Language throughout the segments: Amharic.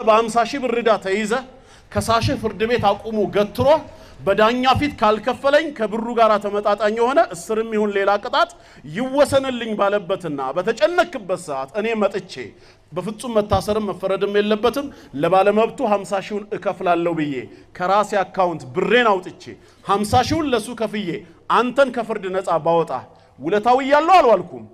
በ50 ሺህ ብር ዕዳ ተይዘ ከሳሽ ፍርድ ቤት አቁሞ ገትሮ በዳኛ ፊት ካልከፈለኝ ከብሩ ጋር ተመጣጣኝ ሆነ እስርም ይሁን ሌላ ቅጣት ይወሰንልኝ ባለበትና በተጨነክበት ሰዓት እኔ መጥቼ በፍጹም መታሰርም መፈረድም የለበትም ለባለመብቱ 50 ሺውን እከፍላለሁ ብዬ ከራሴ አካውንት ብሬን አውጥቼ 50 ሺውን ለሱ ከፍዬ አንተን ከፍርድ ነፃ ባወጣ ውለታው ያለው አልዋልኩም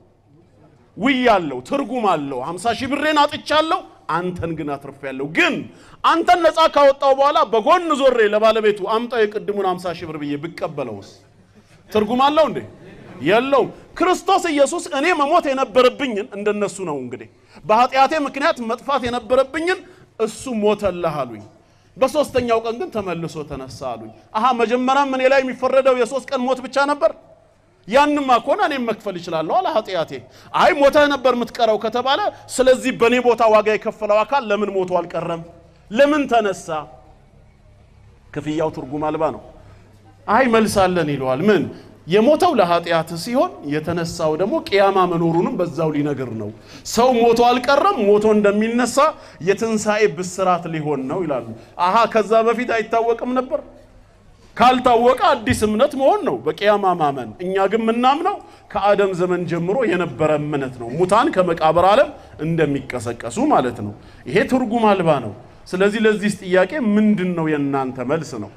ውያለው ትርጉም አለው 50 ሺህ ብሬን አጥቻለሁ አንተን ግን አትርፌያለሁ ግን አንተን ነፃ ካወጣው በኋላ በጎን ዞሬ ለባለቤቱ አምጣው የቅድሙን 50 ሺህ ብር ብዬ ብቀበለውስ ትርጉም አለው እንዴ የለው ክርስቶስ ኢየሱስ እኔ መሞት የነበረብኝን እንደነሱ ነው እንግዲህ በኃጢአቴ ምክንያት መጥፋት የነበረብኝን እሱ ሞተልህ አሉኝ በሶስተኛው ቀን ግን ተመልሶ ተነሳ አሉኝ አሃ መጀመሪያም እኔ ላይ የሚፈረደው የ3 ቀን ሞት ብቻ ነበር ያንማ ኮና እኔ መክፈል ይችላልው አለ ኃጢአቴ አይ ሞተ ነበር ምትቀረው ከተባለ ስለዚህ በኔ ቦታ ዋጋ የከፈለው አካል ለምን ሞቶ አልቀረም ለምን ተነሳ ክፍያው ትርጉም አልባ ነው አይ መልሳለን ይሏል ምን የሞተው ለኃጢአት ሲሆን የተነሳው ደግሞ ቂያማ መኖሩንም በዛው ሊነገር ነው ሰው ሞቶ አልቀረም ሞቶ እንደሚነሳ የትንሳኤ ብስራት ሊሆን ነው ይላሉ አሃ ከዛ በፊት አይታወቅም ነበር ካልታወቀ አዲስ እምነት መሆን ነው በቂያማ ማመን እኛ ግን ምናምነው ከአደም ዘመን ጀምሮ የነበረ እምነት ነው ሙታን ከመቃብር ዓለም እንደሚቀሰቀሱ ማለት ነው ይሄ ትርጉም አልባ ነው ስለዚህ ለዚህ ጥያቄ ምንድነው የናንተ መልስ ነው